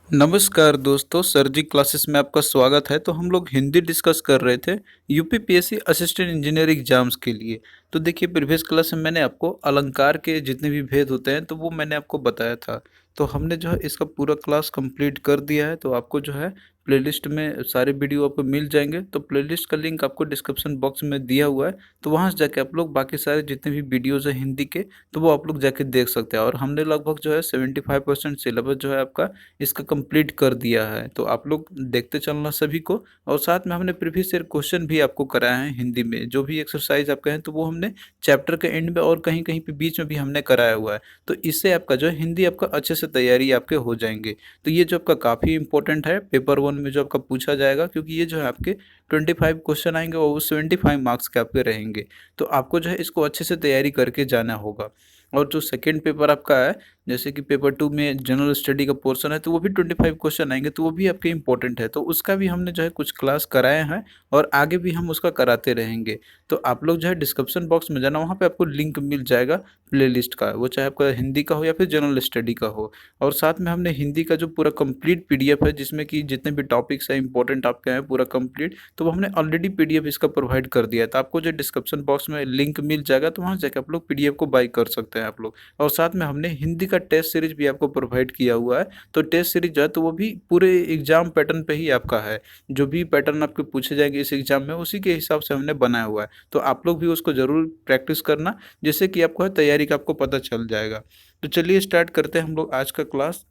नमस्कार दोस्तों, सर जी क्लासेस में आपका स्वागत है। तो हम लोग हिंदी डिस्कस कर रहे थे यूपीपीएससी असिस्टेंट इंजीनियर एग्जाम्स के लिए। तो देखिए, प्रीवियस क्लास में मैंने आपको अलंकार के जितने भी भेद होते हैं तो वो मैंने आपको बताया था। तो हमने जो है इसका पूरा क्लास कंप्लीट कर दिया है। तो आपको जो है प्लेलिस्ट में सारे वीडियो आपको मिल जाएंगे। तो प्लेलिस्ट का लिंक आपको डिस्क्रिप्शन बॉक्स में दिया हुआ है। तो वहाँ से जाके आप लोग बाकी सारे जितने भी वीडियोज़ हैं हिंदी के, तो वो आप लोग जाके देख सकते हैं। और हमने लगभग जो है 75% सिलेबस जो है आपका इसका कंप्लीट कर दिया है। तो आप लोग देखते चलना सभी को। और साथ में हमने प्रीवियस ईयर क्वेश्चन भी आपको कराए हैं हिंदी में, जो भी एक्सरसाइज आप कहें तो वो हमने चैप्टर के एंड में और कहीं कहीं पे बीच में भी हमने कराया हुआ है। तो इससे आपका जो है हिंदी आपका अच्छे से तैयारी आपके हो जाएंगे। तो ये जो आपका काफ़ी इंपॉर्टेंट है पेपर वन में जो आपका पूछा जाएगा, क्योंकि ये जो है आपके 25 क्वेश्चन आएंगे और वो 75 मार्क्स के आपके रहेंगे। तो आपको जो है इसको अच्छे से तैयारी करके जाना होगा। और जो सेकेंड पेपर आपका है, जैसे कि पेपर टू में जनरल स्टडी का पोर्शन है, तो वो भी 25 क्वेश्चन आएंगे, तो वो भी आपके इंपॉर्टेंट है। तो उसका भी हमने जो है कुछ क्लास कराए हैं और आगे भी हम उसका कराते रहेंगे। तो आप लोग जो है डिस्क्रिप्शन बॉक्स में जाना, वहाँ पे आपको लिंक मिल जाएगा प्लेलिस्ट का, वो चाहे आपका हिंदी का हो या फिर जनरल स्टडी का हो। और साथ में हमने हिंदी का जो पूरा कंप्लीट पीडीएफ है, जिसमें कि जितने भी टॉपिक्स हैं इंपॉर्टेंट आपके हैं पूरा कंप्लीट, तो वो हमने ऑलरेडी पीडीएफ इसका प्रोवाइड कर दिया है। तो आपको जो डिस्क्रिप्शन बॉक्स में लिंक मिल जाएगा, तो वहाँ जाकर आप लोग पीडीएफ को बाई कर सकते हैं आप लोग। और साथ में हमने हिंदी का टेस्ट सीरीज भी आपको प्रोवाइड किया हुआ है। तो टेस्ट सीरीज जो है तो वो भी पूरे एग्जाम पैटर्न पे ही आपका है। जो भी पैटर्न आपके पूछे जाएंगे इस एग्जाम में, उसी के हिसाब से हमने बनाया हुआ है। तो आप लोग भी उसको ज़रूर प्रैक्टिस करना, जिससे कि आपको है तैयारी का आपको पता चल जाएगा। तो चलिए स्टार्ट करते हैं हम लोग आज का क्लास।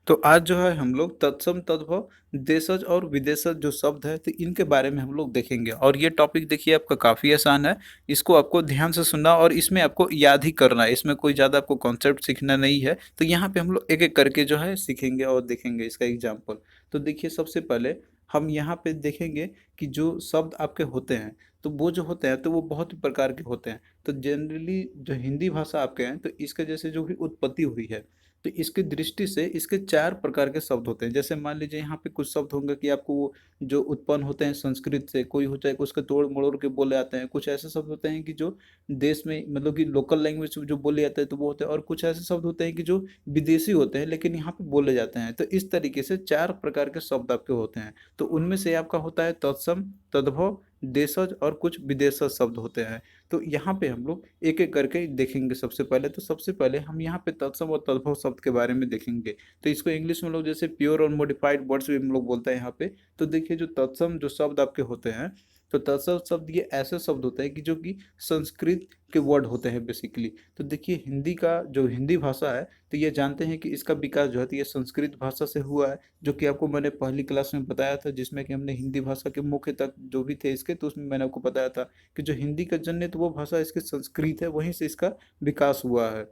तो आज जो है हम लोग तत्सम तद्भव देशज और विदेशज जो शब्द है तो इनके बारे में हम लोग देखेंगे। और ये टॉपिक देखिए आपका काफ़ी आसान है। इसको आपको ध्यान से सुनना और इसमें आपको याद ही करना है। इसमें कोई ज़्यादा आपको कॉन्सेप्ट सीखना नहीं है। तो यहाँ पे हम लोग एक एक करके जो है सीखेंगे और देखेंगे इसका एग्जाम्पल। तो देखिए, सबसे पहले हम यहाँ पे देखेंगे कि जो शब्द आपके होते हैं, तो वो जो होते हैं तो वो बहुत ही प्रकार के होते हैं। तो जनरली जो हिंदी भाषा आपके हैं, तो इसके जैसे जो भी उत्पत्ति हुई है, तो इसकी दृष्टि से इसके चार प्रकार के शब्द होते हैं। जैसे मान लीजिए यहाँ पे कुछ शब्द होंगे कि आपको वो जो उत्पन्न होते हैं संस्कृत से, कोई हो जाए उसके तोड़ मरोड़ के बोले जाते हैं। कुछ ऐसे शब्द होते हैं कि जो देश में मतलब कि लोकल लैंग्वेज जो बोले जाते हैं तो वो होते हैं। और कुछ ऐसे शब्द होते हैं कि जो विदेशी होते हैं लेकिन यहाँ पे बोले जाते हैं। तो इस तरीके से चार प्रकार के शब्द आपके होते हैं। तो उनमें से आपका होता है तत्सम, तद्भव, देशज और कुछ विदेशज शब्द होते हैं। तो यहाँ पे हम लोग एक एक करके देखेंगे। सबसे पहले तो सबसे पहले हम यहाँ पे तत्सम और तद्भव शब्द के बारे में देखेंगे। तो इसको इंग्लिश में लोग जैसे प्योर और मॉडिफाइड वर्ड्स भी हम लोग बोलते हैं यहाँ पे। तो देखिए, जो तत्सम जो शब्द आपके होते हैं, तो तत्सम शब्द ये ऐसे शब्द होते हैं कि जो कि संस्कृत के वर्ड होते हैं बेसिकली। तो देखिए, हिंदी का जो हिंदी भाषा है, तो ये जानते हैं कि इसका विकास जो है तो ये संस्कृत भाषा से हुआ है, जो कि आपको मैंने पहली क्लास में बताया था, जिसमें कि हमने हिंदी भाषा के मुख्य तक जो भी थे इसके, तो उसमें मैंने आपको बताया था कि जो हिंदी का जन्य तो वो भाषा इसकी संस्कृत है, वहीं से इसका विकास हुआ है।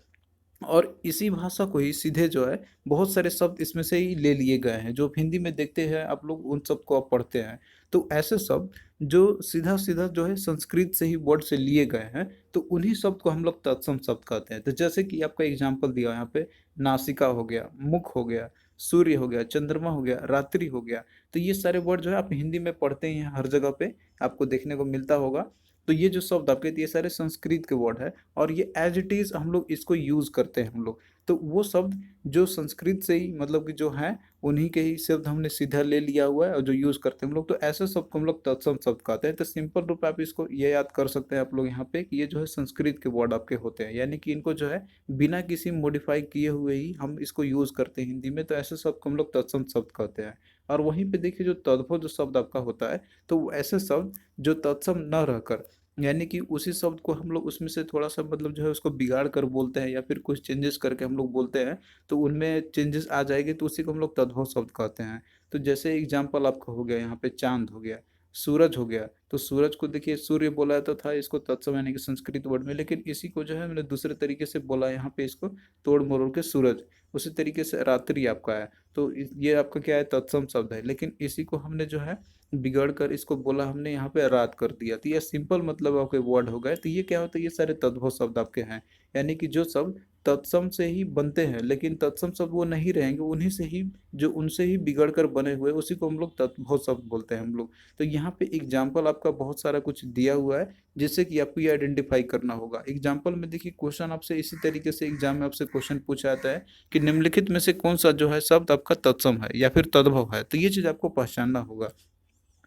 और इसी भाषा को ही सीधे जो है बहुत सारे शब्द इसमें से ही ले लिए गए हैं। जो आप हिंदी में देखते हैं आप लोग, उन सब को आप पढ़ते हैं। तो ऐसे शब्द जो सीधा सीधा जो है संस्कृत से ही वर्ड से लिए गए हैं, तो उन्हीं शब्द को हम लोग तत्सम शब्द कहते हैं। तो जैसे कि आपका एग्जाम्पल दिया यहाँ पे, नासिका हो गया, मुख हो गया, सूर्य हो गया, चंद्रमा हो गया, रात्रि हो गया। तो ये सारे वर्ड जो है आप हिंदी में पढ़ते ही हैं, हर जगह पे आपको देखने को मिलता होगा। तो ये जो शब्द आपके, ये सारे संस्कृत के वर्ड है और ये एज इट इज़ हम लोग इसको यूज़ करते हैं हम लोग। तो वो शब्द जो संस्कृत से ही मतलब कि जो है, उन्हीं के ही शब्द हमने सीधा ले लिया हुआ है और जो यूज़ करते हैं हम लोग, तो ऐसे शब्द को हम लोग तत्सम शब्द कहते हैं। तो सिंपल रूप में आप इसको ये याद कर सकते हैं आप लोग यहाँ पे कि ये जो है संस्कृत के वर्ड आपके होते हैं, यानी कि इनको जो है बिना किसी मॉडिफाई किए हुए ही हम इसको यूज़ करते हैं हिंदी में। तो ऐसे शब्द को हम लोग तत्सम शब्द कहते हैं। और वहीं पे देखिए, जो तद्भव जो शब्द आपका होता है, तो वो ऐसे शब्द जो तत्सम न रहकर, यानी कि उसी शब्द को हम लोग उसमें से थोड़ा सा मतलब जो है उसको बिगाड़ कर बोलते हैं या फिर कुछ चेंजेस करके हम लोग बोलते हैं, तो उनमें चेंजेस आ जाएगी, तो उसी को हम लोग तद्भव शब्द कहते हैं। तो जैसे एग्जाम्पल आपका हो गया यहाँ पे, चांद हो गया, सूरज हो गया। तो सूरज को देखिए सूर्य बोला जाता था इसको तत्सम यानी कि संस्कृत वर्ड में, लेकिन इसी को जो है मैंने दूसरे तरीके से बोला यहाँ पे, इसको तोड़ मरोड़ के सूरज। उसी तरीके से रात्रि आपका है, तो ये आपका क्या है, तत्सम शब्द है, लेकिन इसी को हमने जो है बिगड़ कर इसको बोला हमने यहाँ पे रात कर दिया। तो ये सिंपल मतलब आपके वर्ड हो गए। तो ये क्या होता है, ये सारे तद्भव शब्द आपके हैं, यानी कि जो शब्द तत्सम से ही बनते हैं, लेकिन तत्सम शब्द वो नहीं रहेंगे, उन्हीं से ही, जो उनसे ही बिगड़ कर बने हुए, उसी को हम लोग तत्भव शब्द बोलते हैं हम लोग। तो यहाँ पे एग्जाम्पल आपका बहुत सारा कुछ दिया हुआ है, जिससे कि आपको ये आइडेंटिफाई करना होगा। एग्जाम्पल में देखिए, क्वेश्चन आपसे इसी तरीके से एग्जाम में आपसे क्वेश्चन पूछा जाता है कि निम्नलिखित में से कौन सा जो है शब्द आपका तत्सम है या फिर तद्भव है, तो ये चीज़ आपको पहचानना होगा।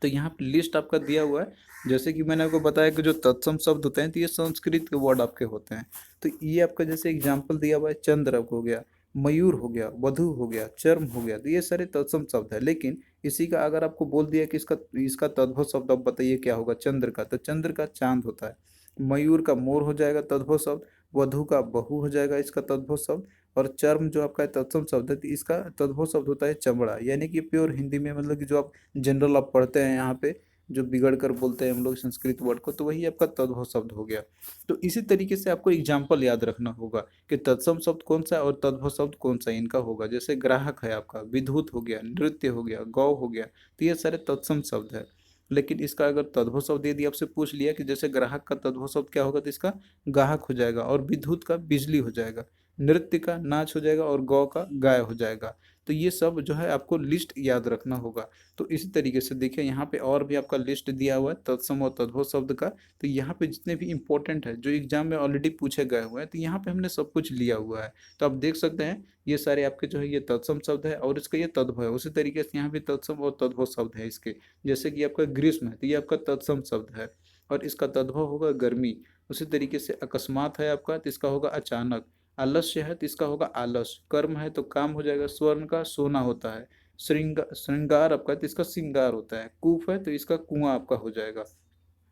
तो यहाँ पे लिस्ट आपका दिया हुआ है। जैसे कि मैंने आपको बताया कि जो तत्सम शब्द होते हैं, तो ये संस्कृत के वर्ड आपके होते हैं। तो ये आपका जैसे एग्जाम्पल दिया हुआ है, चंद्र हो गया, मयूर हो गया, वधु हो गया, चर्म हो गया, तो ये सारे तत्सम शब्द है। लेकिन इसी का अगर आपको बोल दिया कि इसका इसका तद्भव शब्द आप बताइए क्या होगा, चंद्र का, तो चंद्र का चांद होता है। मयूर का मोर हो जाएगा तद्भव शब्द। वधु का बहू हो जाएगा इसका तद्भव शब्द। और चर्म जो आपका तत्सम शब्द है, तो इसका तद्भव शब्द होता है चमड़ा। यानी कि प्योर हिंदी में, मतलब कि जो आप जनरल आप पढ़ते हैं यहाँ पे, जो बिगड़ कर बोलते हैं हम लोग संस्कृत वर्ड को, तो वही आपका तद्भव शब्द हो गया। तो इसी तरीके से आपको एग्जाम्पल याद रखना होगा कि तत्सम शब्द कौन सा है और तद्भव शब्द कौन सा इनका होगा। जैसे ग्राहक है आपका, विद्युत हो गया, नृत्य हो गया, गौ हो गया, तो ये सारे तत्सम शब्द है। लेकिन इसका अगर तद्भव शब्द यदि आपसे पूछ लिया कि जैसे ग्राहक का तद्भव शब्द क्या होगा, तो इसका गाहक हो जाएगा, और विद्युत का बिजली हो जाएगा, नृत्य का नाच हो जाएगा, और गौ का गाय हो जाएगा। तो ये सब जो है आपको लिस्ट याद रखना होगा। तो इसी तरीके से देखिए, यहाँ पे और भी आपका लिस्ट दिया हुआ है तत्सम और तद्भव शब्द का। तो यहाँ पे जितने भी इंपॉर्टेंट है, जो एग्जाम में ऑलरेडी पूछे गए हुए हैं, तो यहाँ पे हमने सब कुछ लिया हुआ है। तो आप देख सकते हैं, ये सारे आपके जो है ये तत्सम शब्द है, और इसका ये तद्भव है। उसी तरीके से यहाँ भी तत्सम और तद्भव शब्द है इसके। जैसे कि आपका ग्रीष्म है, तो ये आपका तत्सम शब्द है, और इसका तद्भव होगा गर्मी। उसी तरीके से अकस्मात है आपका, तो इसका होगा अचानक। आलस्य है, तो इसका होगा आलस। कर्म है, तो काम हो जाएगा। स्वर्ण का सोना होता है। श्रृंगार आपका, तो इसका श्रृंगार होता है। कूप है, तो इसका कुआं आपका हो जाएगा।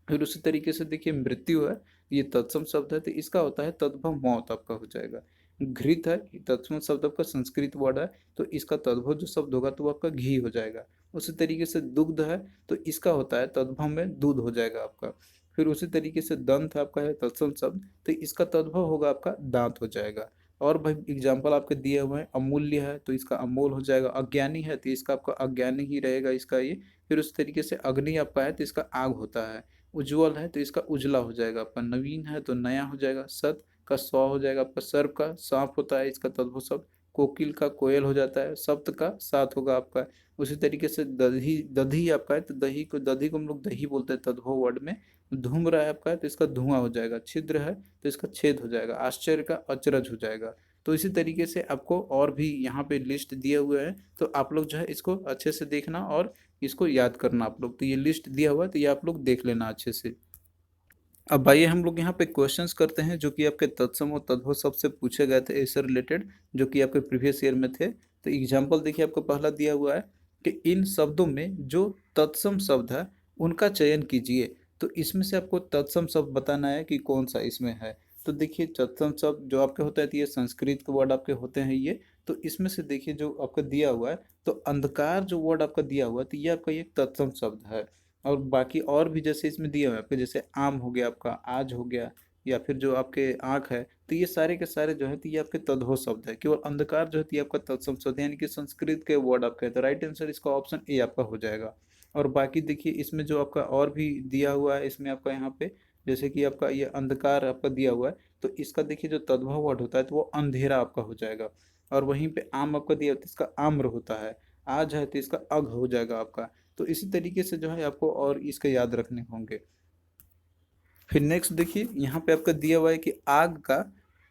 फिर उसी तरीके से देखिए, मृत्यु है, ये तत्सम शब्द है, तो इसका होता है तद्भव मौत आपका हो जाएगा। घृत है, ये तत्सम शब्द आपका संस्कृत वर्ड है, तो इसका तद्भव जो शब्द होगा, तो वो आपका घी हो जाएगा। उसी तरीके से दुग्ध है, तो इसका होता है तद्भव में दूध हो जाएगा आपका। फिर उसी तरीके से दंत आपका है तत्सम शब्द, तो इसका तद्भव होगा आपका दांत हो जाएगा। और भाई एग्जाम्पल आपके दिए हुए हैं, अमूल्य है, तो इसका अमोल हो जाएगा। अज्ञानी है, तो इसका आपका अज्ञानी ही रहेगा इसका ये। फिर उस तरीके से अग्नि आपका है, तो इसका आग होता है। उज्ज्वल है, तो इसका उजला हो जाएगा आपका। नवीन है, तो नया हो जाएगा। सत का स्व हो जाएगा आपका। सर्प का सांप होता है, इसका तद्भव शब्द। कोकिल का कोयल हो जाता है। सप्त का सात होगा आपका। उसी तरीके से दधी, दधी आपका है, तो दधी को हम लोग दही बोलते हैं तद्भव वर्ड में। धूम्र है आपका है, तो इसका धुआं हो जाएगा। छिद्र है, तो इसका छेद हो जाएगा। आश्चर्य का अचरज हो जाएगा। तो इसी तरीके से आपको और भी यहाँ पे लिस्ट दिए हुए हैं, तो आप लोग जो है इसको अच्छे से देखना और इसको याद करना आप लोग। तो ये लिस्ट दिया हुआ है, तो ये आप लोग देख लेना अच्छे से। अब आइए हम लोग यहाँ पे क्वेश्चंस करते हैं, जो कि आपके तत्सम और तद्भव शब्द से पूछे गए थे इससे रिलेटेड, जो कि आपके प्रीवियस ईयर में थे। तो एग्जाम्पल देखिए, आपको पहला दिया हुआ है कि इन शब्दों में जो तत्सम शब्द है उनका चयन कीजिए। तो इसमें से आपको तत्सम शब्द बताना है कि कौन सा इसमें है। तो देखिए, तत्सम शब्द जो आपके होता है, तो ये संस्कृत के वर्ड आपके होते हैं ये। तो इसमें से देखिए, जो आपका दिया हुआ है, तो अंधकार जो वर्ड आपका दिया हुआ है, तो ये आपका ये तत्सम शब्द है। और बाकी और भी जैसे इसमें दिए हुए हैं आपके, जैसे आम हो गया आपका, आज हो गया, या फिर जो आपके आँख है, तो ये सारे के सारे जो है, तो ये आपके तद्भव शब्द है। केवल अंधकार जो है, तो ये आपका तत्सम शब्द है, यानी कि संस्कृत के वर्ड आपके हैं। तो राइट आंसर इसका ऑप्शन ए आपका हो जाएगा। और बाकी देखिए, इसमें जो आपका और भी दिया हुआ है, इसमें आपका यहाँ पे जैसे कि आपका ये अंधकार आपका दिया हुआ है, तो इसका देखिए जो तद्भव वर्ड होता है, तो वो अंधेरा आपका हो जाएगा। और वहीं पे आम आपका दिया होता है, इसका आम्र होता है। आज है, तो इसका अघ हो जाएगा आपका। तो इसी तरीके से जो है आपको और इसके याद रखने होंगे। फिर नेक्स्ट देखिए, यहाँ पे आपका दिया हुआ है कि आग का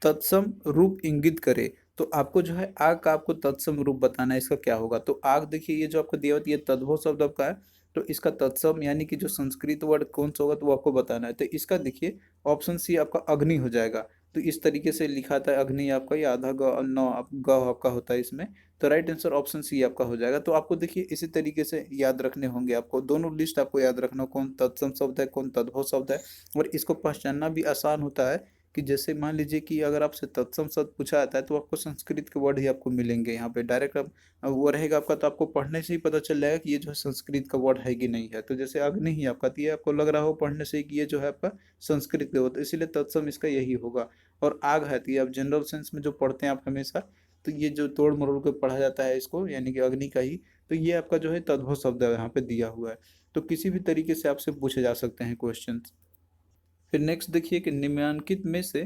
तत्सम रूप इंगित करे। तो आपको जो है आग का आपको तत्सम रूप बताना है, इसका क्या होगा। तो आग देखिए, ये जो आपको दिया हुआ है, ये तद्भव शब्द आपका है। तो इसका तत्सम यानी कि जो संस्कृत वर्ड कौन सा होगा, तो वो आपको बताना है। तो इसका देखिए ऑप्शन सी आपका अग्नि हो जाएगा। तो इस तरीके से लिखा था अग्नि आपका, ये आधा ग नौ ग आपका होता है इसमें। तो राइट आंसर ऑप्शन सी आपका हो जाएगा। तो आपको देखिए इसी तरीके से याद रखने होंगे, आपको दोनों लिस्ट आपको याद रखना, कौन तत्सम शब्द है, कौन तद्भव शब्द है। और इसको पहचानना भी आसान होता है कि जैसे मान लीजिए कि अगर आपसे तत्सम शब्द पूछा जाता है, तो आपको संस्कृत के वर्ड ही आपको मिलेंगे यहाँ पे डायरेक्ट। अब वो रहेगा आपका, तो आपको पढ़ने से ही पता चल जाएगा कि ये जो है संस्कृत का वर्ड है कि नहीं है। तो जैसे अग्नि ही आपका, तो ये आपको लग रहा हो पढ़ने से कि ये जो है आपका संस्कृत का, तो इसीलिए तत्सम इसका यही होगा। और आग है, तो ये आप जनरल सेंस में जो पढ़ते हैं आप हमेशा, तो ये जो तोड़ मरोड़ के पढ़ा जाता है इसको, यानी कि अग्नि का ही, तो ये आपका जो है तद्भव शब्द है यहाँ पे दिया हुआ है। तो किसी भी तरीके से आपसे पूछे जा सकते हैं क्वेश्चन। फिर नेक्स्ट देखिए कि निम्नलिखित में से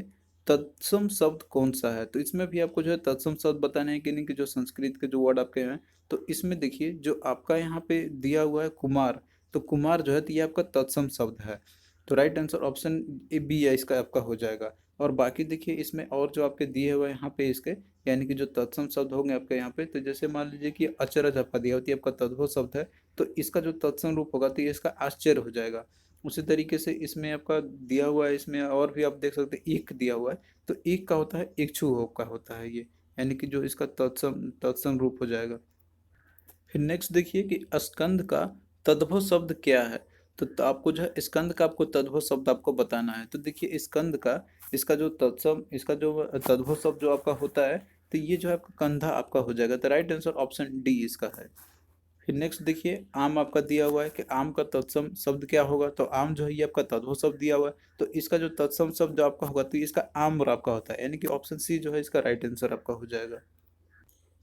तत्सम शब्द कौन सा है? तो इसमें भी आपको जो है तत्सम शब्द बताने हैं कि नहीं, कि जो संस्कृत के जो वर्ड आपके हैं। तो इसमें देखिए जो आपका यहाँ पे दिया हुआ है कुमार, तो कुमार जो है तो ये आपका तत्सम शब्द है। तो right answer option A B है इसका आपका हो जाएगा। और बाकी देखिए इसमें और जो आपके दिए हुए हैं यहाँ पे इसके, यानी कि जो तत्सम शब्द होंगे आपके यहाँ पे, तो जैसे मान लीजिए कि अचरज आपका दिया होती है, आपका तद्भव शब्द है, तो इसका जो तत्सम रूप होगा तो ये इसका आश्चर्य हो जाएगा। उसी तरीके से इसमें आपका दिया हुआ है, इसमें और भी आप देख सकते हैं एक दिया हुआ है, तो एक का होता है इक्षु का होता है ये, यानी कि जो इसका तत्सम तत्सम रूप हो जाएगा। फिर नेक्स्ट देखिए कि स्कंद का तद्भव शब्द क्या है? तो आपको जो है स्कंद का आपको तद्भव शब्द आपको बताना है। तो देखिए स्कंद का इसका जो तत्सम इसका जो तद्भव शब्द जो आपका होता है, तो ये जो है आपका कंधा आपका हो जाएगा। तो राइट आंसर ऑप्शन डी इसका है। फिर नेक्स्ट देखिए आम आपका दिया हुआ है कि आम का तत्सम शब्द क्या होगा? तो आम जो है ये आपका तद्भव शब्द दिया हुआ है, तो इसका जो तत्सम शब्द जो आपका होगा तो ये इसका आम्र आपका होता है, यानी कि ऑप्शन सी जो है इसका राइट आंसर आपका हो जाएगा।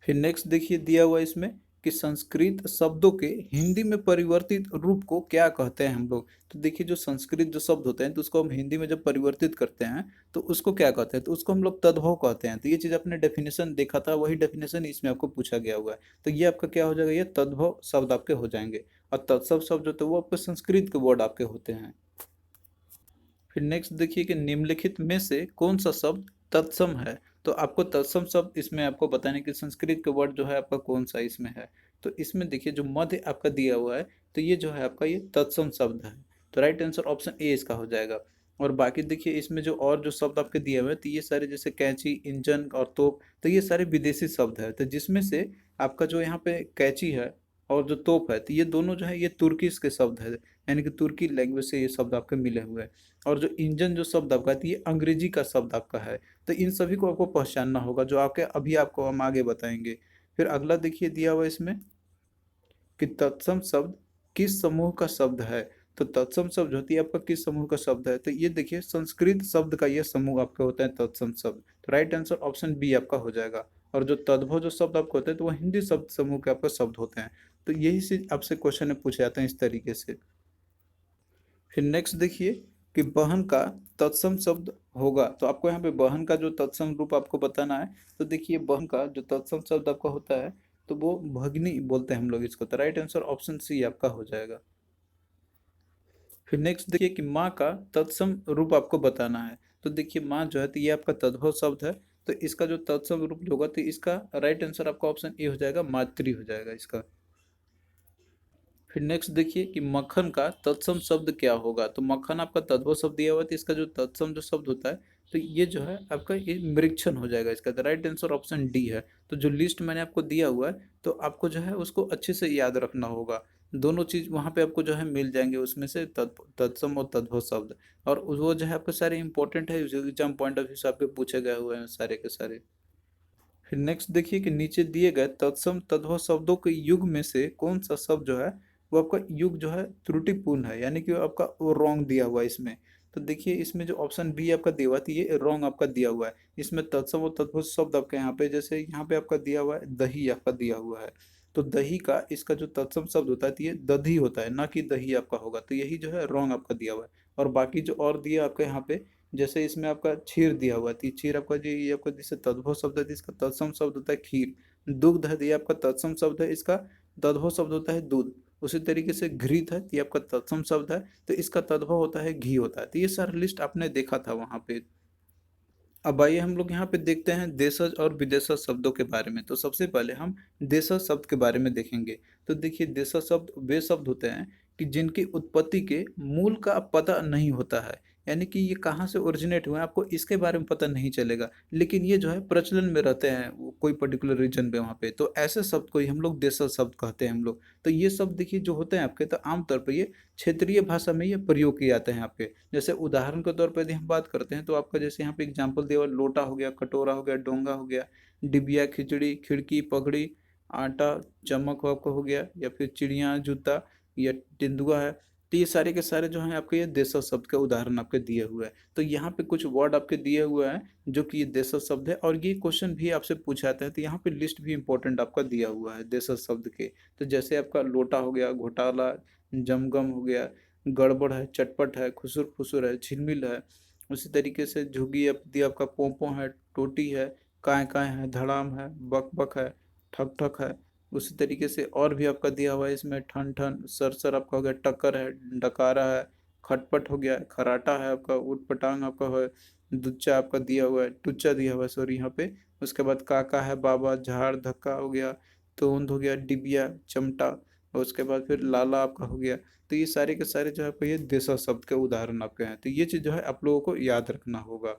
फिर नेक्स्ट देखिए दिया हुआ है इसमें कि संस्कृत शब्दों के हिंदी में परिवर्तित रूप को क्या कहते हैं हम लोग? तो देखिए जो संस्कृत जो शब्द होते हैं तो उसको हम हिंदी में जब परिवर्तित करते हैं तो उसको क्या कहते हैं? तो उसको हम लोग तद्भव कहते हैं। तो ये चीज़ आपने डेफिनेशन देखा था, वही डेफिनेशन इसमें आपको पूछा गया हुआ है। तो ये आपका क्या हो जाएगा? ये तद्भव शब्द आपके हो जाएंगे। और तत्सम शब्द जो होते हैं वो आपके संस्कृत के वर्ड आपके होते हैं। फिर नेक्स्ट देखिए कि निम्नलिखित में से कौन सा शब्द तत्सम है? तो आपको तत्सम शब्द इसमें आपको बताने की संस्कृत के वर्ड जो है आपका कौन सा इसमें है। तो इसमें देखिए जो मध्य आपका दिया हुआ है, तो ये जो है आपका ये तत्सम शब्द है। तो राइट आंसर ऑप्शन ए इसका हो जाएगा। और बाकी देखिए इसमें जो और जो शब्द आपके दिए हुए हैं, तो ये सारे जैसे कैंची, इंजन और तोप, तो ये सारे विदेशी शब्द है। तो जिसमें से आपका जो यहाँ पे कैंची है और जो तोप है, तो ये दोनों जो है ये तुर्किश के शब्द है, यानी कि तुर्की लैंग्वेज से ये शब्द आपके मिले हुए हैं। और जो इंजन जो शब्द आपका है तो ये अंग्रेजी का शब्द आपका है। तो इन सभी को आपको पहचानना होगा, जो आपके अभी आपको हम आगे बताएंगे। फिर अगला देखिए दिया हुआ है इसमें कि तत्सम शब्द किस समूह का शब्द है? तो तत्सम शब्द होती है आपका किस समूह का शब्द है? तो ये देखिए संस्कृत शब्द का ये समूह आपका होता है तत्सम शब्द। तो राइट आंसर ऑप्शन बी आपका हो जाएगा। और जो तद्भव जो शब्द आपको होते हैं तो वो हिंदी शब्द समूह के आपका शब्द होते हैं। तो यही से आपसे क्वेश्चन में पूछे जाते हैं इस तरीके से। फिर नेक्स्ट देखिए कि बहन का तत्सम शब्द होगा, तो आपको यहाँ पे बहन का जो तत्सम रूप आपको बताना है। तो देखिए बहन का जो तत्सम शब्द आपका होता है तो वो भगनी बोलते हैं हम लोग इसको। तो राइट आंसर ऑप्शन सी आपका हो जाएगा। फिर नेक्स्ट देखिए कि माँ का तत्सम रूप आपको बताना है। तो देखिए माँ जो है तो ये आपका तद्भव शब्द है, तो इसका जो तत्सम रूप जो होगा तो इसका राइट आंसर आपका ऑप्शन ए हो जाएगा, मातृ हो जाएगा इसका। फिर नेक्स्ट देखिए कि मक्खन का तत्सम शब्द क्या होगा? तो मक्खन आपका तद्भव शब्द दिया हुआ है, तो इसका जो तत्सम जो शब्द होता है तो ये जो है आपका ये मृक्षण हो जाएगा इसका। तो राइट आंसर ऑप्शन डी है। तो जो लिस्ट मैंने आपको दिया हुआ है तो आपको जो है उसको अच्छे से याद रखना होगा। दोनों चीज़ वहाँ पे आपको जो है मिल जाएंगे उसमें से तत्सम और तद्भव शब्द। और वो जो है आपके सारे इंपॉर्टेंट है, एग्जाम पॉइंट ऑफ व्यू से आपके पूछे गए हुए हैं सारे के सारे। फिर नेक्स्ट देखिए कि नीचे दिए गए तत्सम तद्भव शब्दों के युग में से कौन सा शब्द जो है वो आपका युग जो है त्रुटिपूर्ण है, यानी कि वो आपका वो रॉन्ग दिया हुआ है इसमें। तो देखिए इसमें जो ऑप्शन बी आपका दिया हुआ है तो ये रॉन्ग आपका दिया हुआ है। इसमें तत्सम और तद्भव शब्द आपका यहाँ पे जैसे यहाँ पे आपका दिया हुआ है दही आपका दिया हुआ है। तो दही का इसका जो तत्सम शब्द होता है तो ये दधी होता है, ना कि दही आपका होगा। तो यही जो है रॉन्ग आपका दिया हुआ है। और बाकी जो और दिया आपका यहाँ पे, जैसे इसमें आपका क्षीर दिया हुआ है तो ये क्षीर आपका जो ये आपका जैसे तद्भव शब्द है तो इसका तत्सम शब्द होता है खीर। दुग्ध है तो ये आपका तत्सम शब्द है, इसका तद्भव शब्द होता है दूध। उसी तरीके से घृत है तो ये आपका तत्सम शब्द है, तो इसका तद्भव होता है घी होता है। तो ये सारा लिस्ट आपने देखा था वहाँ पे। अब आइए हम लोग यहाँ पे देखते हैं देशज और विदेशज शब्दों के बारे में। तो सबसे पहले हम देशज शब्द के बारे में देखेंगे। तो देखिए देशज शब्द वे शब्द होते हैं कि जिनकी उत्पत्ति के मूल का पता नहीं होता है, यानी कि ये कहाँ से ओरिजिनेट हुए हैं आपको इसके बारे में पता नहीं चलेगा, लेकिन ये जो है प्रचलन में रहते हैं कोई पर्टिकुलर रीजन पे वहाँ पे, तो ऐसे शब्द को ही हम लोग देशज शब्द कहते हैं हम लोग। तो ये शब्द देखिए जो होते हैं आपके, तो आमतौर पर ये क्षेत्रीय भाषा में ये प्रयोग किए जाते हैं आपके। जैसे उदाहरण के तौर पर यदि हम बात करते हैं तो आपका जैसे यहाँ पे एग्जाम्पल दिया हुआ है, लोटा हो गया, कटोरा हो गया, डोंगा हो गया, डिबिया, खिचड़ी, खिड़की, पगड़ी, आटा, चम्मच आपका हो गया, या फिर चिड़िया, जूता या तेंदुआ है। तो ये सारे के सारे जो हैं आपके ये देशज शब्द के उदाहरण आपके दिए हुए हैं। तो यहाँ पे कुछ वर्ड आपके दिए हुए हैं जो कि ये देशज शब्द है, और ये क्वेश्चन भी आपसे पूछा जाता है। तो यहाँ पे लिस्ट भी इंपॉर्टेंट आपका दिया हुआ है देशज शब्द के। तो जैसे आपका लोटा हो गया, घोटाला, जमगम हो गया, गड़बड़ है, चटपट है, खुसुर फुसुर है, झिलमिल है, उसी तरीके से झुग्गी दिया आपका पोंपो है, टोटी है, काय है, धड़ाम है, बक बक है, ठक ठक है। उसी तरीके से और भी आपका दिया हुआ है इसमें ठन ठन, सर आपका हो गया, टक्कर है, डकारा है, खटपट हो गया, खराटा है आपका, ऊट पटांग आपका है, दुच्चा आपका दिया हुआ है, टुच्चा दिया हुआ है सॉरी यहाँ पे। उसके बाद काका है, बाबा, झाड़ धक्का हो गया, तोंद हो गया, डिबिया, चमटा, और उसके बाद फिर लाला आपका हो गया। तो ये सारे के सारे जो है आपको ये देशज शब्द के उदाहरण आपके हैं, तो ये चीज़ जो है आप लोगों को याद रखना होगा।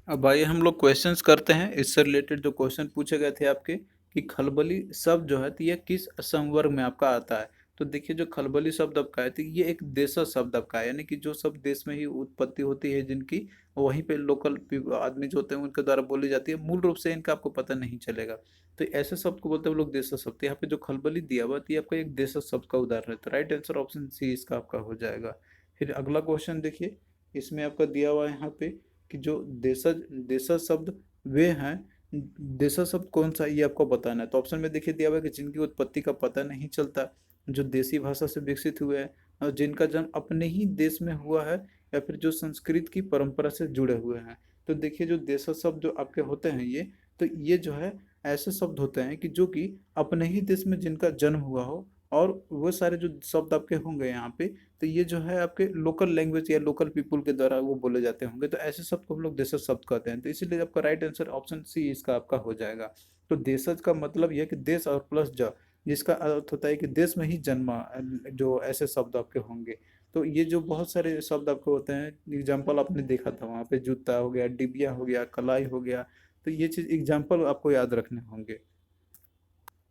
अब आइए हम लोग क्वेश्चंस करते हैं। इससे रिलेटेड जो क्वेश्चन पूछे गए थे आपके कि खलबली शब्द जो है तो ये किस संवर्ग में आपका आता है। तो देखिए जो खलबली शब्द आपका है तो ये एक देशज शब्द आपका है, यानी कि जो सब देश में ही उत्पत्ति होती है जिनकी, वहीं पे लोकल आदमी जो होते हैं उनके द्वारा बोली जाती है, मूल रूप से इनका आपको पता नहीं चलेगा। तो ऐसे शब्द को बोलते हैं लोग देशज शब्द। यहाँ पे जो खलबली दिया हुआ तो ये आपका एक देशज शब्द का उदाहरण है, तो राइट आंसर ऑप्शन सी इसका आपका हो जाएगा। फिर अगला क्वेश्चन देखिए, इसमें आपका दिया हुआ है यहाँ पे कि जो देशज देशज शब्द वे हैं, देशज शब्द कौन सा ये आपको बताना है। तो ऑप्शन में देखिए दिया हुआ है कि जिनकी उत्पत्ति का पता नहीं चलता, जो देसी भाषा से विकसित हुए हैं, और जिनका जन्म अपने ही देश में हुआ है, या फिर जो संस्कृत की परंपरा से जुड़े हुए हैं। तो देखिए जो देशज शब्द जो आपके होते हैं ये, तो ये जो है ऐसे शब्द होते हैं कि जो कि अपने ही देश में जिनका जन्म हुआ हो, और वो सारे जो शब्द आपके होंगे यहाँ पे, तो ये जो है आपके लोकल लैंग्वेज या लोकल पीपुल के द्वारा वो बोले जाते होंगे, तो ऐसे शब्द को हम लोग देशज शब्द कहते हैं। तो इसीलिए आपका राइट आंसर ऑप्शन सी इसका आपका हो जाएगा। तो देशज का मतलब यह है कि देश और प्लस ज, जिसका अर्थ होता है कि देश में ही जन्मा, जो ऐसे शब्द आपके होंगे। तो ये जो बहुत सारे शब्द आपके होते हैं, एग्जाम्पल आपने देखा था वहाँ पे, जूता हो गया, डिबिया हो गया, कलाई हो गया, तो ये चीज़ एग्जाम्पल आपको याद रखने होंगे।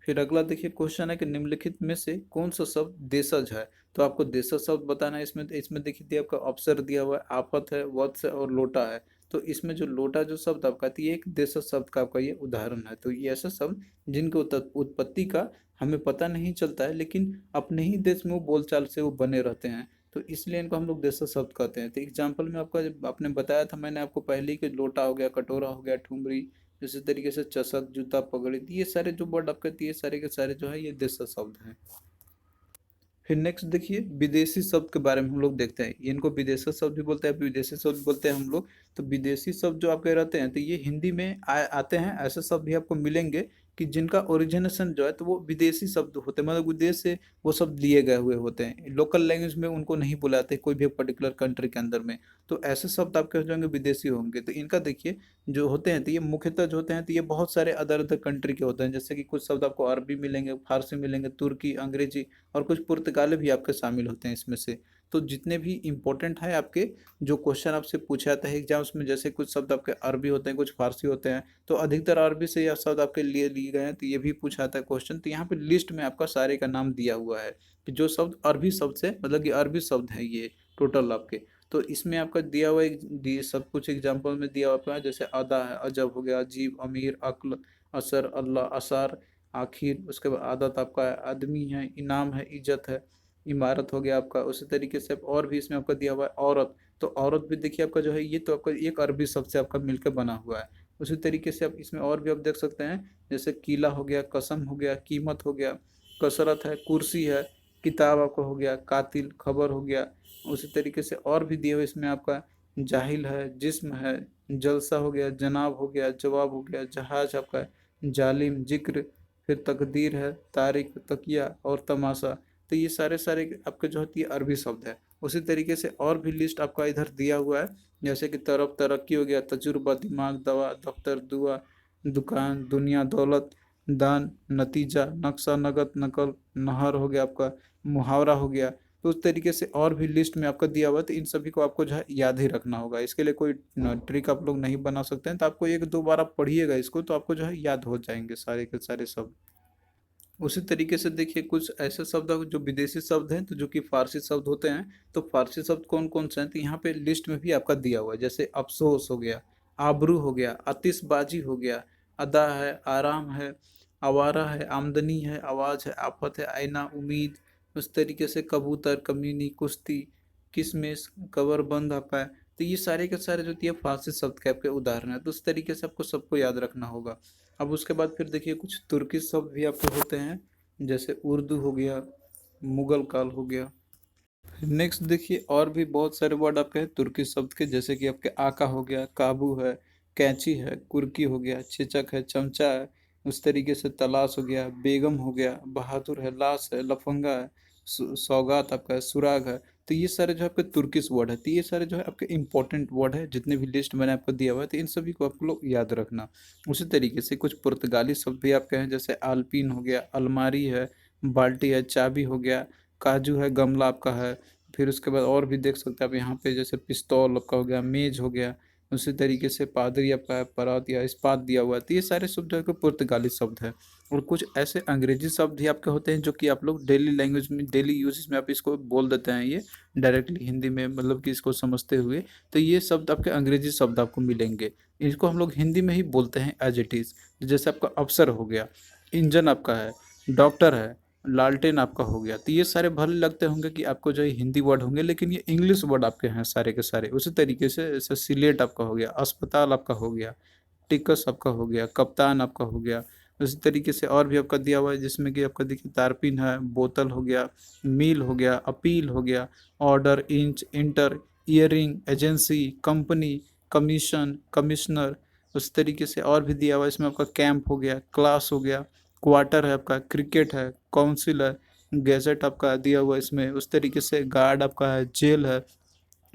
फिर अगला देखिए क्वेश्चन है कि निम्नलिखित में से कौन सा शब्द देशज है। तो आपको देशज शब्द बताना है। इसमें देखिए दिया आपका अवसर दिया हुआ है, आफत है, वत्स है और लोटा है। तो इसमें जो लोटा जो शब्द आपका है तो ये एक देशज शब्द का आपका ये उदाहरण है। तो ये ऐसे शब्द जिनके उत्पत्ति का हमें पता नहीं चलता है, लेकिन अपने ही देश में वो बोलचाल से वो बने रहते हैं, तो इसलिए इनको हम लोग देशज शब्द कहते हैं। तो एग्जाम्पल में आपका जब आपने बताया था मैंने आपको पहले ही कि लोटा हो गया, कटोरा हो गया, ठुमरी, इसी तरीके से चषक, जूता, पगड़ी, ये सारे जो वर्ड आपके ये सारे के सारे जो है ये देशज शब्द हैं। फिर नेक्स्ट देखिए विदेशी शब्द के बारे में हम लोग देखते हैं। ये इनको विदेशी शब्द भी बोलते हैं, विदेशी शब्द भी बोलते हैं हम लोग। तो विदेशी शब्द जो आपके रहते हैं तो ये हिंदी में आते हैं। ऐसे शब्द भी आपको मिलेंगे कि जिनका ओरिजिनेशन जो है तो वो विदेशी शब्द होते हैं, मतलब विदेश से वो शब्द लिए गए हुए होते हैं। लोकल लैंग्वेज में उनको नहीं बुलाते कोई भी पर्टिकुलर कंट्री के अंदर में। तो ऐसे शब्द आपके हो जाएंगे विदेशी होंगे। तो इनका देखिए जो होते हैं तो ये मुख्यतः जो होते हैं तो ये बहुत सारे अदर अदर कंट्री के होते हैं, जैसे कि कुछ शब्द आपको अरबी मिलेंगे, फारसी मिलेंगे, तुर्की, अंग्रेजी, और कुछ पुर्तगाली भी आपके शामिल होते हैं इसमें से। तो जितने भी इम्पोर्टेंट है आपके जो क्वेश्चन आपसे पूछा जाता है एग्जाम्स में, जैसे कुछ शब्द आपके अरबी होते हैं, कुछ फारसी होते हैं, तो अधिकतर अरबी से यह शब्द आपके लिए गए हैं, तो ये भी पूछा जाता है क्वेश्चन। तो यहाँ पे लिस्ट में आपका सारे का नाम दिया हुआ है कि जो शब्द अरबी शब्द से, मतलब कि अरबी शब्द है ये टोटल आपके। तो इसमें आपका दिया हुआ सब कुछ एग्जाम्पल में दिया हुआ है, जैसे अदा है, अजब हो गया, अजीब, अमीर, अक्ल, असर, अल्लाह, असार, आखिर। उसके बाद आदत आपका है, आदमी है, इनाम है, इज्जत है, इमारत हो गया आपका। उसी तरीके से और भी इसमें आपका दिया हुआ है औरत। तो औरत भी देखिए आपका जो है ये तो आपका एक अरबी शब्द से आपका मिलकर बना हुआ है। उसी तरीके से आप इसमें और भी आप देख सकते हैं, जैसे किला हो गया, कसम हो गया, कीमत हो गया, कसरत है, कुर्सी है, किताब आपका हो गया, कातिल, खबर हो गया। उसी तरीके से और भी दिए हुए इसमें आपका जाहिल है, जिस्म है, जलसा हो गया, जनाब हो गया, जवाब हो गया, जहाज आपका है, जालिम, जिक्र, फिर तकदीर है, तारीख, तकिया और तमाशा। तो ये सारे सारे आपके जो होती है अरबी शब्द है। उसी तरीके से और भी लिस्ट आपका इधर दिया हुआ है, जैसे कि तरफ, तरक्की हो गया, तजुर्बा, दिमाग, दवा, दफ्तर, दुआ, दुकान, दुनिया, दौलत, दान, नतीजा, नक्शा, नगद, नकल, नहर हो गया आपका, मुहावरा हो गया। तो उस तरीके से और भी लिस्ट में आपका दिया हुआ है, तो इन सभी को आपको जो है याद ही रखना होगा। इसके लिए कोई ट्रिक आप लोग नहीं बना सकते हैं, तो आपको एक दो बार आप पढ़िएगा इसको तो आपको जो है याद हो जाएंगे सारे के सारे शब्द। उसी तरीके से देखिए कुछ ऐसे शब्द हैं जो विदेशी शब्द हैं, तो जो कि फारसी शब्द होते हैं। तो फारसी शब्द कौन कौन से हैं तो यहाँ पे लिस्ट में भी आपका दिया हुआ है, जैसे अफसोस हो गया, आबरू हो गया, आतिशबाजी हो गया, अदा है, आराम है, आवारा है, आमदनी है, आवाज़ है, आफत है, आईना, उम्मीद। उस तरीके से कबूतर, कमीनी, कुश्ती, किशमिश, कबरबंद आपका है। तो ये सारे के सारे जो ये फारसी शब्द के आपके उदाहरण है, तो उस तरीके से आपको सबको याद रखना होगा। अब उसके बाद फिर देखिए कुछ तुर्की शब्द भी आपके होते हैं, जैसे उर्दू हो गया, मुगल काल हो गया, नेक्स्ट देखिए और भी बहुत सारे वर्ड आपके हैं तुर्की शब्द के, जैसे कि आपके आका हो गया, काबू है, कैंची है, कुर्की हो गया, चेचक है, चमचा है, उस तरीके से तलाश हो गया, बेगम हो गया, बहादुर है, लाश है, लफंगा है, सौगात आपका है, सुराग है। तो ये सारे जो आपके तुर्किश वर्ड है, तो ये सारे जो है आपके इंपॉर्टेंट वर्ड है, जितने भी लिस्ट मैंने आपको दिया हुआ है तो इन सभी को आप लोग याद रखना। उसी तरीके से कुछ पुर्तगाली शब्द भी आपके हैं, जैसे आलपीन हो गया, अलमारी है, बाल्टी है, चाबी हो गया, काजू है, गमला आपका है। फिर उसके बाद और भी देख सकते हैं आप यहाँ पे, जैसे पिस्तौल आपका हो गया, मेज हो गया, उसी तरीके से पादरी आपका है, परात या इस्पात दिया हुआ है। तो ये सारे शब्द जो है कि पुर्तगाली शब्द है। और कुछ ऐसे अंग्रेजी शब्द भी आपके होते हैं जो कि आप लोग डेली लैंग्वेज में, डेली यूजेस में आप इसको बोल देते हैं, ये डायरेक्टली हिंदी में, मतलब कि इसको समझते हुए। तो ये शब्द आपके अंग्रेजी शब्द आपको मिलेंगे, इसको हम लोग हिंदी में ही बोलते हैं एज इट इज़। जैसे आपका अफसर हो गया, इंजन आपका है, डॉक्टर है, लालटेन आपका हो गया। तो ये सारे भले लगते होंगे कि आपको जो है हिंदी वर्ड होंगे, लेकिन ये इंग्लिश वर्ड आपके हैं सारे के सारे। उसी तरीके से जैसे सिलेट आपका हो गया, अस्पताल आपका हो गया, टिकस आपका हो गया, कप्तान आपका हो गया। उसी तरीके से और भी आपका दिया हुआ है, जिसमें कि आपका देखिए तारपीन है, बोतल हो गया, मील हो गया, अपील हो गया, order, inch, inter, earring, agency, company, commission, commissioner. उस तरीके से और भी दिया हुआ है, इसमें आपका कैंप हो गया, क्लास हो गया, क्वार्टर है आपका, क्रिकेट है, काउंसिल है, गैजेट आपका दिया हुआ है इसमें। उस तरीके से गार्ड आपका है, जेल है,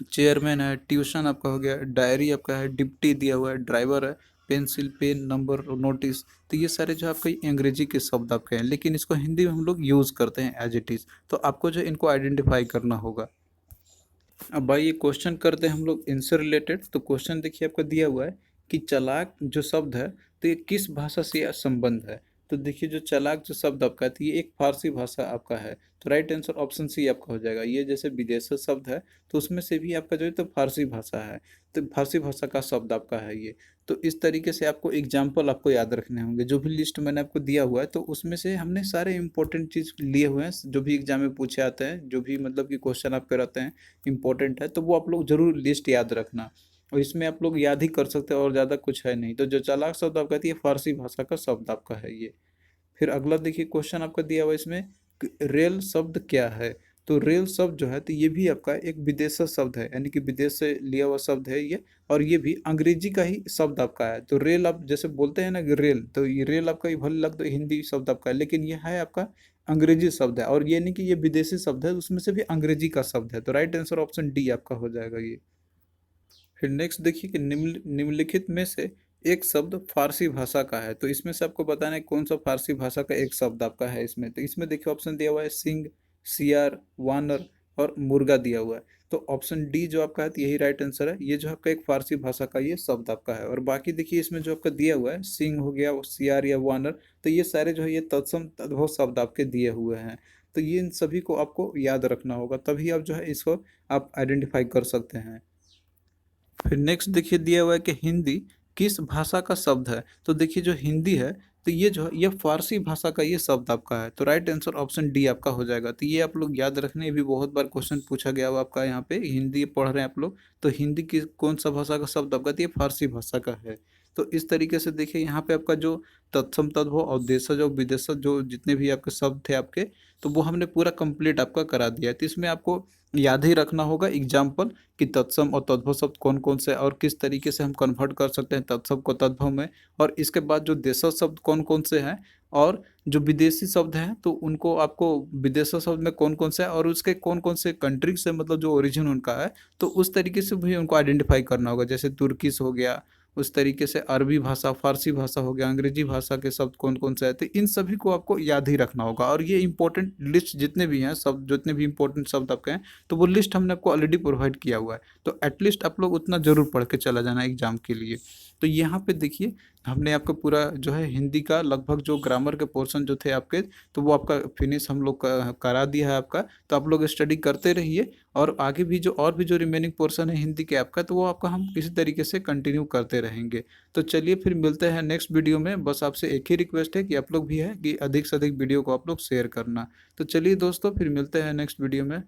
चेयरमैन है, ट्यूशन आपका हो गया, डायरी आपका है, डिप्टी दिया हुआ है, ड्राइवर है, पेंसिल, पेन, नंबर, नोटिस। तो ये सारे जो आपके अंग्रेजी के शब्द आपके हैं, लेकिन इसको हिंदी में हम लोग यूज़ करते हैं एज इट इज़। तो आपको जो इनको आइडेंटिफाई करना होगा। अब भाई ये क्वेश्चन करते हैं हम लोग इनसे रिलेटेड। तो क्वेश्चन देखिए आपका दिया हुआ है कि चालाक जो शब्द है तो ये किस भाषा से यह संबंध है। तो देखिए जो चालाक जो शब्द आपका है तो ये एक फारसी भाषा आपका है। तो राइट आंसर ऑप्शन सी आपका हो जाएगा। ये जैसे विदेशी शब्द है तो उसमें से भी आपका जो है तो फारसी भाषा है, तो फारसी भाषा का शब्द आपका है ये। तो इस तरीके से आपको एग्जाम्पल आपको याद रखने होंगे, जो भी लिस्ट मैंने आपको दिया हुआ है तो उसमें से हमने सारे इंपॉर्टेंट चीज़ लिए हुए हैं, जो भी एग्जाम में पूछे आते हैं, जो भी मतलब कि क्वेश्चन आपके रहते हैं इम्पोर्टेंट है, तो वो आप लोग जरूर लिस्ट याद रखना। और इसमें आप लोग याद ही कर सकते हैं और ज़्यादा कुछ है नहीं। तो जो चालाक शब्द आपका है ये फारसी भाषा का शब्द आपका है ये। फिर अगला देखिए क्वेश्चन आपका दिया हुआ है इसमें कि रेल शब्द क्या है। तो रेल शब्द जो है तो ये भी आपका एक विदेशी शब्द है, यानी कि विदेश से लिया हुआ शब्द है ये। और ये भी अंग्रेजी का ही शब्द आपका है। तो रेल आप जैसे बोलते हैं ना कि रेल, तो ये रेल आपका ये भले लग तो हिंदी शब्द आपका है, लेकिन ये है आपका अंग्रेजी शब्द है। और ये नहीं कि ये विदेशी शब्द है, उसमें से भी अंग्रेजी का शब्द है। तो राइट आंसर ऑप्शन डी आपका हो जाएगा ये। फिर नेक्स्ट देखिए कि निम्नलिखित में से एक शब्द फारसी भाषा का है। तो इसमें से आपको बताना है कौन सा फारसी भाषा का एक शब्द आपका है इसमें। तो इसमें देखिए ऑप्शन दिया हुआ है सिंह, सियार, वानर और मुर्गा दिया हुआ है। तो ऑप्शन डी जो आपका है तो यही राइट आंसर है। ये जो आपका एक फारसी भाषा का ये शब्द आपका है। और बाकी देखिए इसमें जो आपका दिया हुआ है सिंह हो गया, सियार या वानर, तो ये सारे जो है ये तत्सम तद्भव शब्द आपके दिए हुए हैं। तो ये इन सभी को आपको याद रखना होगा, तभी आप जो है इसको आप आइडेंटिफाई कर सकते हैं। फिर नेक्स्ट देखिए दिया हुआ है कि हिंदी किस भाषा का शब्द है। तो देखिए जो हिंदी है तो ये जो है ये फारसी भाषा का ये शब्द आपका है। तो राइट आंसर ऑप्शन डी आपका हो जाएगा। तो ये आप लोग याद रखने, ये भी बहुत बार क्वेश्चन पूछा गया हुआ आपका, यहाँ पे हिंदी पढ़ रहे हैं आप लोग तो हिंदी की कौन सा भाषा का शब्द आपका, तो ये फारसी भाषा का है। तो इस तरीके से देखिए यहाँ पे आपका जो तत्सम तद्भव और देशज और विदेशज जो जितने भी आपके शब्द थे आपके, तो वो हमने पूरा कंप्लीट आपका करा दिया है। तो इसमें आपको याद ही रखना होगा एग्जाम्पल कि तत्सम और तद्भव शब्द कौन कौन से और किस तरीके से हम कन्वर्ट कर सकते हैं तत्सम को तद्भव में। और इसके बाद जो देशज शब्द कौन कौन से हैं और जो विदेशी शब्द हैं तो उनको आपको विदेशी शब्द में कौन कौन से है और उसके कौन कौन से कंट्री से मतलब जो ओरिजिन उनका है, तो उस तरीके से भी उनको आइडेंटिफाई करना होगा। जैसे तुर्किश हो गया, उस तरीके से अरबी भाषा, फारसी भाषा हो गया, अंग्रेजी भाषा के शब्द कौन कौन से हैं, तो इन सभी को आपको याद ही रखना होगा। और ये इंपॉर्टेंट लिस्ट जितने भी हैं शब्द, जितने भी इंपॉर्टेंट शब्द आपके हैं, तो वो लिस्ट हमने आपको ऑलरेडी प्रोवाइड किया हुआ है। तो एटलीस्ट आप लोग उतना ज़रूर पढ़ के चला जाना एग्जाम के लिए। तो यहाँ पे देखिए हमने आपका पूरा जो है हिंदी का लगभग जो ग्रामर के पोर्शन जो थे आपके, तो वो आपका फिनिश हम लोग करा दिया है आपका। तो आप लोग स्टडी करते रहिए और आगे भी जो और भी जो रिमेनिंग पोर्शन है हिंदी के आपका, तो वो आपका हम इसी तरीके से कंटिन्यू करते रहेंगे। तो चलिए फिर मिलते हैं नेक्स्ट वीडियो में। बस आपसे एक ही रिक्वेस्ट है कि आप लोग भी है कि अधिक से अधिक वीडियो को आप लोग शेयर करना। तो चलिए दोस्तों फिर मिलते हैं नेक्स्ट वीडियो में।